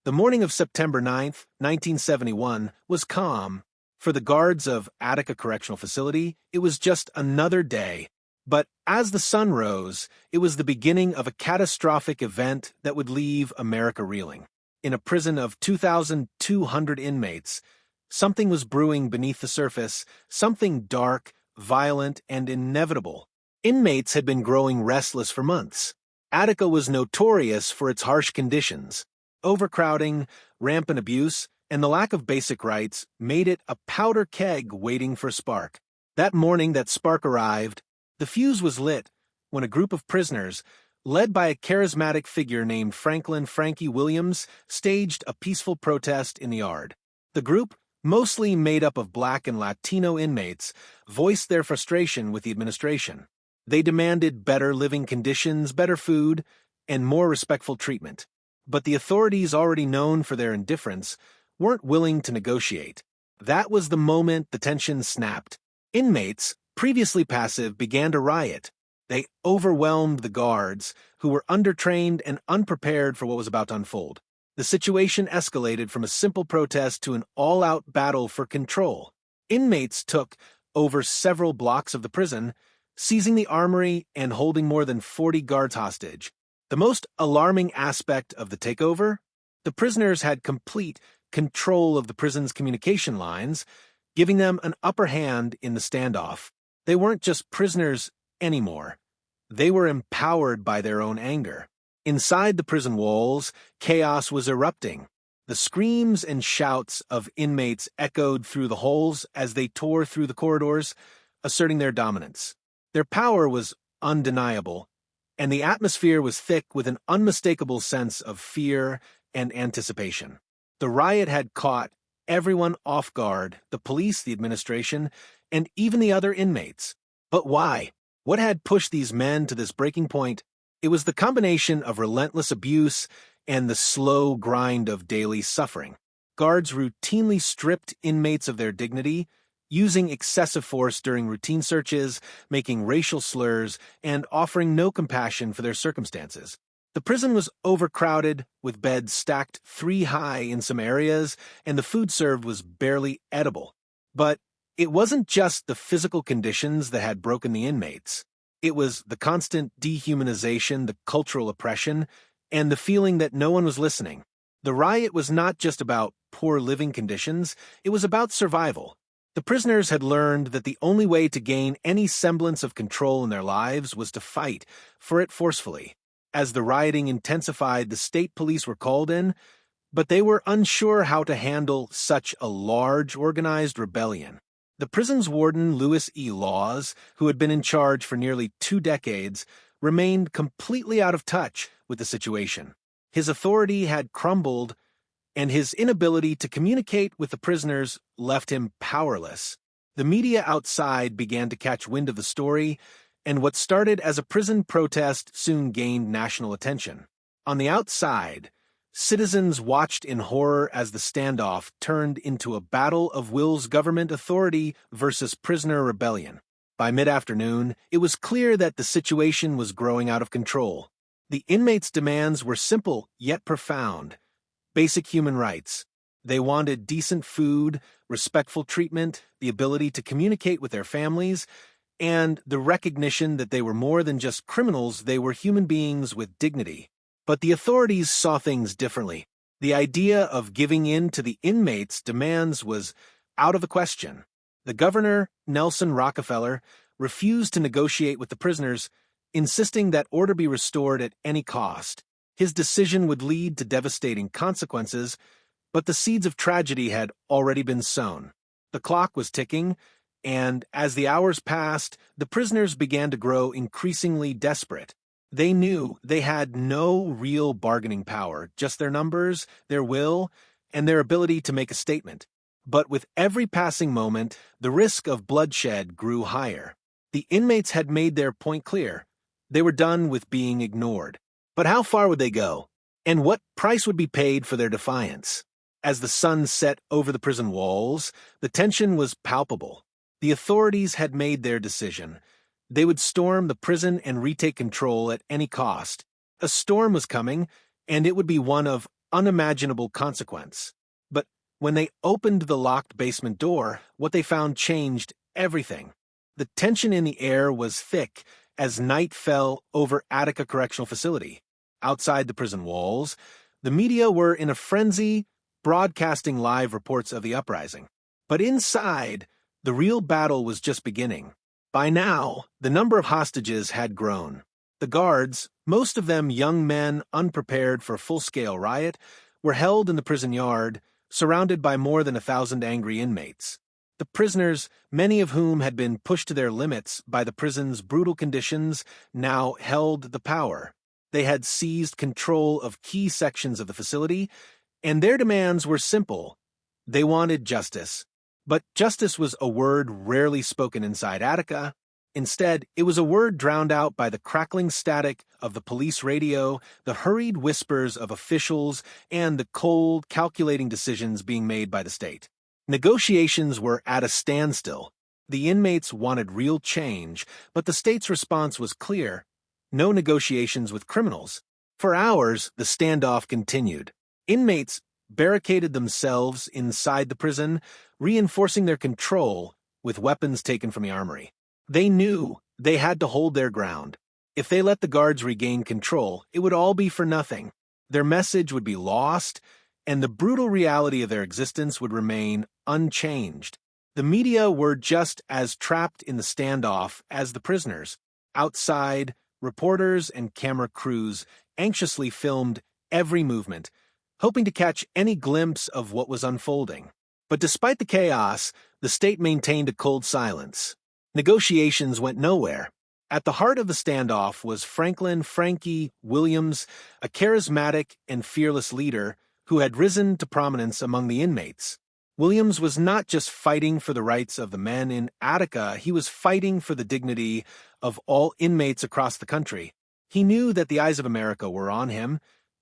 The morning of September 9th, 1971, was calm. For the guards of Attica Correctional Facility, it was just another day. But as the sun rose, it was the beginning of a catastrophic event that would leave America reeling. In a prison of 2,200 inmates, something was brewing beneath the surface, something dark, violent, and inevitable. Inmates had been growing restless for months. Attica was notorious for its harsh conditions. Overcrowding, rampant abuse, and the lack of basic rights made it a powder keg waiting for a spark. That morning that spark arrived, the fuse was lit when a group of prisoners, led by a charismatic figure named Franklin "Frankie" Williams, staged a peaceful protest in the yard. The group, mostly made up of Black and Latino inmates, voiced their frustration with the administration. They demanded better living conditions, better food, and more respectful treatment. But the authorities, already known for their indifference, weren't willing to negotiate. That was the moment the tension snapped. Inmates, previously passive, began to riot. They overwhelmed the guards, who were undertrained and unprepared for what was about to unfold. The situation escalated from a simple protest to an all-out battle for control. Inmates took over several blocks of the prison, seizing the armory and holding more than 40 guards hostage. The most alarming aspect of the takeover? The prisoners had complete control of the prison's communication lines, giving them an upper hand in the standoff. They weren't just prisoners anymore. They were empowered by their own anger. Inside the prison walls, chaos was erupting. The screams and shouts of inmates echoed through the halls as they tore through the corridors, asserting their dominance. Their power was undeniable, and the atmosphere was thick with an unmistakable sense of fear and anticipation. The riot had caught everyone off guard, the police, the administration, and even the other inmates. But why? What had pushed these men to this breaking point? It was the combination of relentless abuse and the slow grind of daily suffering. Guards routinely stripped inmates of their dignity, using excessive force during routine searches, making racial slurs, and offering no compassion for their circumstances. The prison was overcrowded, with beds stacked 3 high in some areas, and the food served was barely edible. But it wasn't just the physical conditions that had broken the inmates. It was the constant dehumanization, the cultural oppression, and the feeling that no one was listening. The riot was not just about poor living conditions, it was about survival. The prisoners had learned that the only way to gain any semblance of control in their lives was to fight for it forcefully. As the rioting intensified, the state police were called in, but they were unsure how to handle such a large, organized rebellion. The prison's warden, Louis E. Laws, who had been in charge for nearly 2 decades, remained completely out of touch with the situation. His authority had crumbled, and his inability to communicate with the prisoners left him powerless. The media outside began to catch wind of the story, and what started as a prison protest soon gained national attention. On the outside, citizens watched in horror as the standoff turned into a battle of Will's government authority versus prisoner rebellion. By mid-afternoon, it was clear that the situation was growing out of control. The inmates' demands were simple yet profound. Basic human rights. They wanted decent food, respectful treatment, the ability to communicate with their families, and the recognition that they were more than just criminals, they were human beings with dignity. But the authorities saw things differently. The idea of giving in to the inmates' demands was out of the question. The governor, Nelson Rockefeller, refused to negotiate with the prisoners, insisting that order be restored at any cost. His decision would lead to devastating consequences, but the seeds of tragedy had already been sown. The clock was ticking, and as the hours passed, the prisoners began to grow increasingly desperate. They knew they had no real bargaining power, just their numbers, their will, and their ability to make a statement. But with every passing moment, the risk of bloodshed grew higher. The inmates had made their point clear. They were done with being ignored. But how far would they go? And what price would be paid for their defiance? As the sun set over the prison walls, the tension was palpable. The authorities had made their decision. They would storm the prison and retake control at any cost. A storm was coming, and it would be one of unimaginable consequence. But when they opened the locked basement door, what they found changed everything. The tension in the air was thick as night fell over Attica Correctional Facility. Outside the prison walls, the media were in a frenzy, broadcasting live reports of the uprising. But inside, the real battle was just beginning. By now, the number of hostages had grown. The guards, most of them young men unprepared for a full-scale riot, were held in the prison yard, surrounded by more than 1,000 angry inmates. The prisoners, many of whom had been pushed to their limits by the prison's brutal conditions, now held the power. They had seized control of key sections of the facility, and their demands were simple. They wanted justice. But justice was a word rarely spoken inside Attica. Instead, it was a word drowned out by the crackling static of the police radio, the hurried whispers of officials, and the cold, calculating decisions being made by the state. Negotiations were at a standstill. The inmates wanted real change, but the state's response was clear: no negotiations with criminals. For hours, the standoff continued. Inmates barricaded themselves inside the prison, reinforcing their control with weapons taken from the armory. They knew they had to hold their ground. If they let the guards regain control, it would all be for nothing. Their message would be lost, and the brutal reality of their existence would remain unchanged. The media were just as trapped in the standoff as the prisoners. Outside, reporters and camera crews anxiously filmed every movement, hoping to catch any glimpse of what was unfolding. But despite the chaos, the state maintained a cold silence. Negotiations went nowhere. At the heart of the standoff was Franklin "Frankie" Williams, a charismatic and fearless leader who had risen to prominence among the inmates. Williams was not just fighting for the rights of the men in Attica, he was fighting for the dignity of all inmates across the country. He knew that the eyes of America were on him,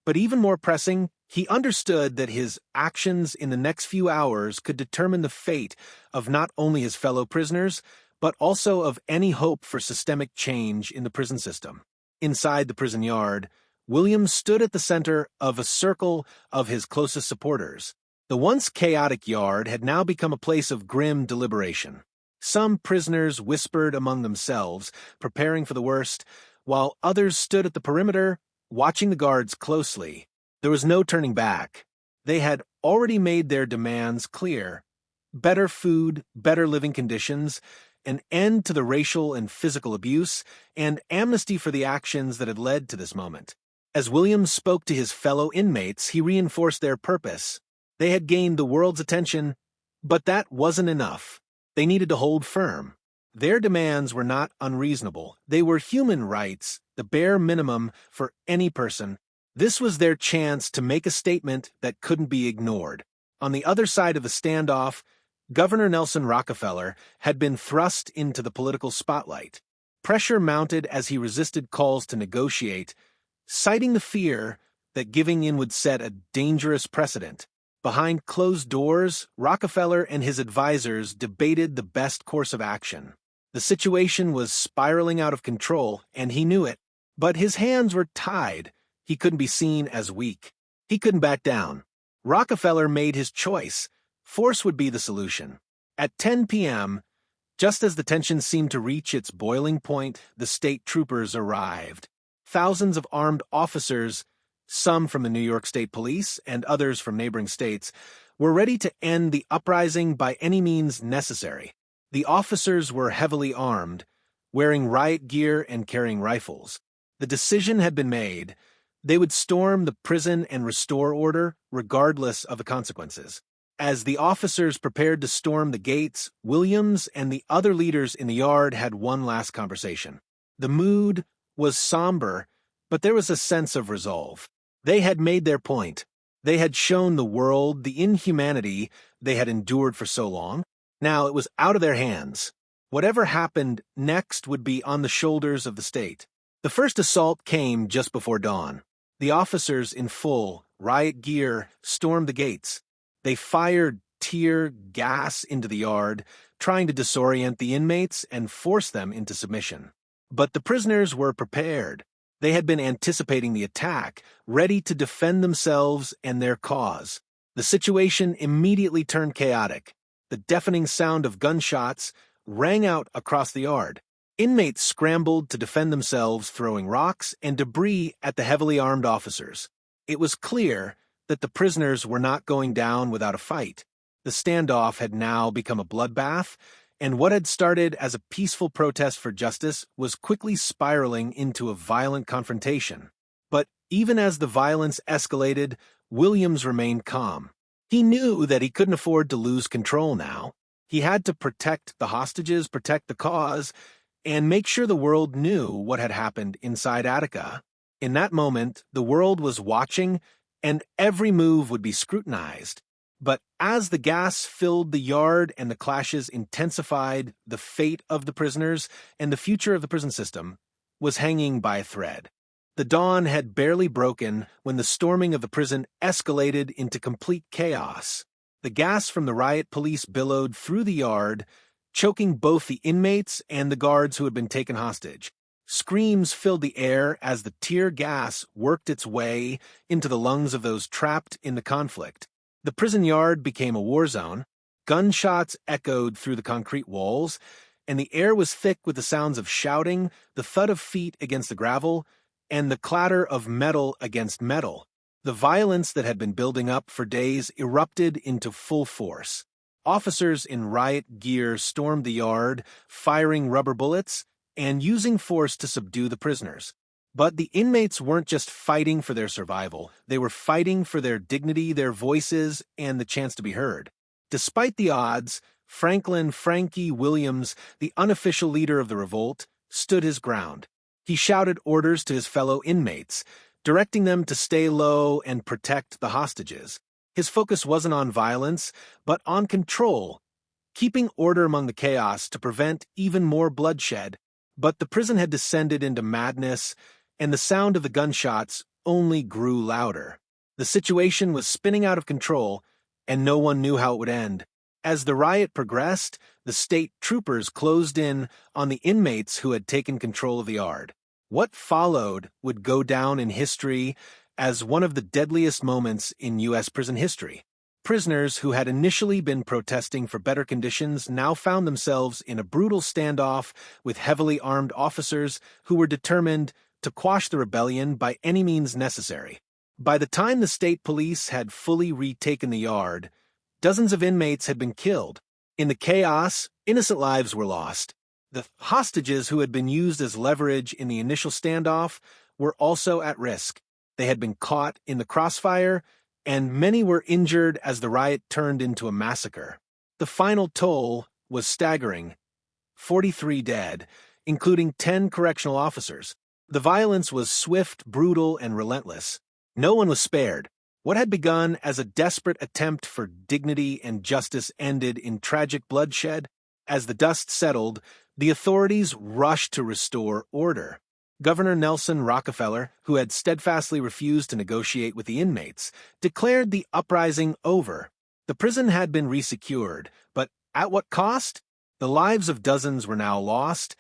but even more pressing, he understood that his actions in the next few hours could determine the fate of not only his fellow prisoners, but also of any hope for systemic change in the prison system. Inside the prison yard, Williams stood at the center of a circle of his closest supporters. The once chaotic yard had now become a place of grim deliberation. Some prisoners whispered among themselves, preparing for the worst, while others stood at the perimeter, watching the guards closely. There was no turning back. They had already made their demands clear: better food, better living conditions, an end to the racial and physical abuse, and amnesty for the actions that had led to this moment. As Williams spoke to his fellow inmates, he reinforced their purpose. They had gained the world's attention, but that wasn't enough. They needed to hold firm. Their demands were not unreasonable. They were human rights, the bare minimum for any person. This was their chance to make a statement that couldn't be ignored. On the other side of the standoff, Governor Nelson Rockefeller had been thrust into the political spotlight. Pressure mounted as he resisted calls to negotiate, citing the fear that giving in would set a dangerous precedent. Behind closed doors, Rockefeller and his advisors debated the best course of action. The situation was spiraling out of control, and he knew it. But his hands were tied. He couldn't be seen as weak. He couldn't back down. Rockefeller made his choice. Force would be the solution. At 10 p.m., just as the tension seemed to reach its boiling point, the state troopers arrived. Thousands of armed officers, some from the New York State Police and others from neighboring states, were ready to end the uprising by any means necessary. The officers were heavily armed, wearing riot gear and carrying rifles. The decision had been made. They would storm the prison and restore order, regardless of the consequences. As the officers prepared to storm the gates, Williams and the other leaders in the yard had one last conversation. The mood was somber, but there was a sense of resolve. They had made their point. They had shown the world the inhumanity they had endured for so long. Now it was out of their hands. Whatever happened next would be on the shoulders of the state. The first assault came just before dawn. The officers in full riot gear stormed the gates. They fired tear gas into the yard, trying to disorient the inmates and force them into submission. But the prisoners were prepared. They had been anticipating the attack, ready to defend themselves and their cause. The situation immediately turned chaotic. The deafening sound of gunshots rang out across the yard. Inmates scrambled to defend themselves, throwing rocks and debris at the heavily armed officers. It was clear that the prisoners were not going down without a fight. The standoff had now become a bloodbath, and what had started as a peaceful protest for justice was quickly spiraling into a violent confrontation. But even as the violence escalated, Williams remained calm. He knew that he couldn't afford to lose control now. He had to protect the hostages, protect the cause, and make sure the world knew what had happened inside Attica. In that moment, the world was watching, and every move would be scrutinized. But as the gas filled the yard and the clashes intensified, the fate of the prisoners and the future of the prison system was hanging by a thread. The dawn had barely broken when the storming of the prison escalated into complete chaos. The gas from the riot police billowed through the yard, choking both the inmates and the guards who had been taken hostage. Screams filled the air as the tear gas worked its way into the lungs of those trapped in the conflict. The prison yard became a war zone. Gunshots echoed through the concrete walls, and the air was thick with the sounds of shouting, the thud of feet against the gravel, and the clatter of metal against metal. The violence that had been building up for days erupted into full force. Officers in riot gear stormed the yard, firing rubber bullets and using force to subdue the prisoners. But the inmates weren't just fighting for their survival. They were fighting for their dignity, their voices, and the chance to be heard. Despite the odds, Frankie Williams, the unofficial leader of the revolt, stood his ground. He shouted orders to his fellow inmates, directing them to stay low and protect the hostages. His focus wasn't on violence, but on control, keeping order among the chaos to prevent even more bloodshed. But the prison had descended into madness, and the sound of the gunshots only grew louder. The situation was spinning out of control, and no one knew how it would end. As the riot progressed, the state troopers closed in on the inmates who had taken control of the yard. What followed would go down in history as one of the deadliest moments in U.S. prison history. Prisoners who had initially been protesting for better conditions now found themselves in a brutal standoff with heavily armed officers who were determined to quash the rebellion by any means necessary. By the time the state police had fully retaken the yard, dozens of inmates had been killed. In the chaos, innocent lives were lost. The hostages who had been used as leverage in the initial standoff were also at risk. They had been caught in the crossfire, and many were injured as the riot turned into a massacre. The final toll was staggering: 43 dead, including 10 correctional officers. The violence was swift, brutal, and relentless. No one was spared. What had begun as a desperate attempt for dignity and justice ended in tragic bloodshed. As the dust settled, the authorities rushed to restore order. Governor Nelson Rockefeller, who had steadfastly refused to negotiate with the inmates, declared the uprising over. The prison had been resecured, but at what cost? The lives of dozens were now lost,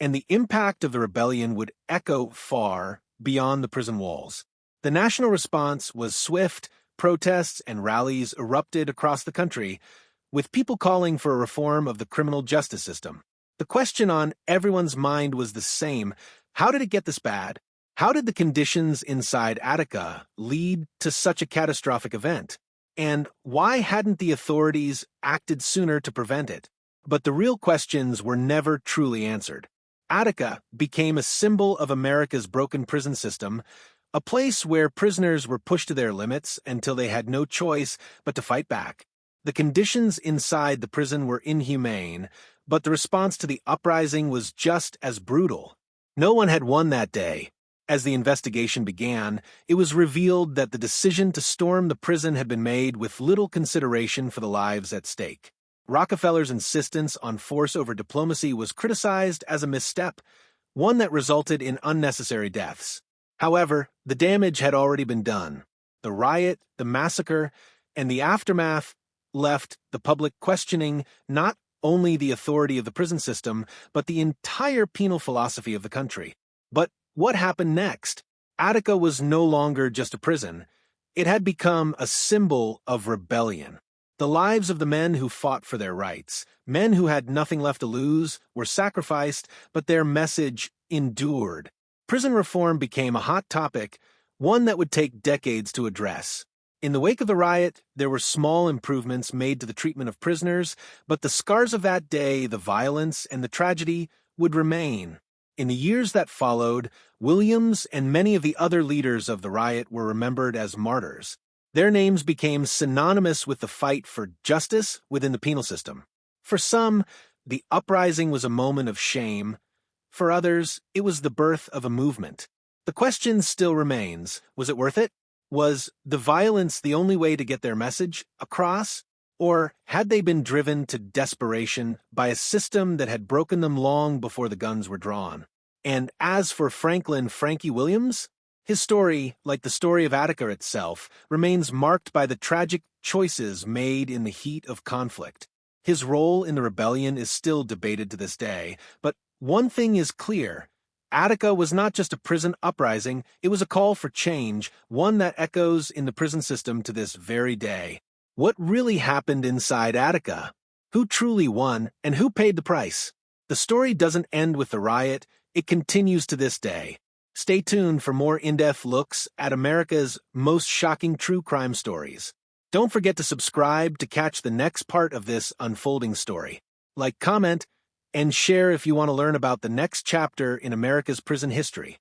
and the impact of the rebellion would echo far beyond the prison walls. The national response was swift. Protests and rallies erupted across the country, with people calling for a reform of the criminal justice system. The question on everyone's mind was the same: how did it get this bad? How did the conditions inside Attica lead to such a catastrophic event? And why hadn't the authorities acted sooner to prevent it? But the real questions were never truly answered. Attica became a symbol of America's broken prison system, a place where prisoners were pushed to their limits until they had no choice but to fight back. The conditions inside the prison were inhumane, but the response to the uprising was just as brutal. No one had won that day. As the investigation began, it was revealed that the decision to storm the prison had been made with little consideration for the lives at stake. Rockefeller's insistence on force over diplomacy was criticized as a misstep, one that resulted in unnecessary deaths. However, the damage had already been done. The riot, the massacre, and the aftermath left the public questioning not only the authority of the prison system, but the entire penal philosophy of the country. But What happened next? Attica was no longer just a prison. It had become a symbol of rebellion. The lives of the men who fought for their rights, men who had nothing left to lose, were sacrificed, but their message endured. Prison reform became a hot topic, one that would take decades to address. In the wake of the riot, there were small improvements made to the treatment of prisoners, but the scars of that day, the violence, and the tragedy would remain. In the years that followed, Williams and many of the other leaders of the riot were remembered as martyrs. Their names became synonymous with the fight for justice within the penal system. For some, the uprising was a moment of shame. For others, it was the birth of a movement. The question still remains, was it worth it? Was the violence the only way to get their message across? Or had they been driven to desperation by a system that had broken them long before the guns were drawn? And as for Frankie Williams, his story, like the story of Attica itself, remains marked by the tragic choices made in the heat of conflict. His role in the rebellion is still debated to this day, but one thing is clear. Attica was not just a prison uprising, it was a call for change, one that echoes in the prison system to this very day. What really happened inside Attica? Who truly won, and who paid the price? The story doesn't end with the riot, it continues to this day. Stay tuned for more in-depth looks at America's most shocking true crime stories. Don't forget to subscribe to catch the next part of this unfolding story. Like, comment, and share if you want to learn about the next chapter in America's prison history.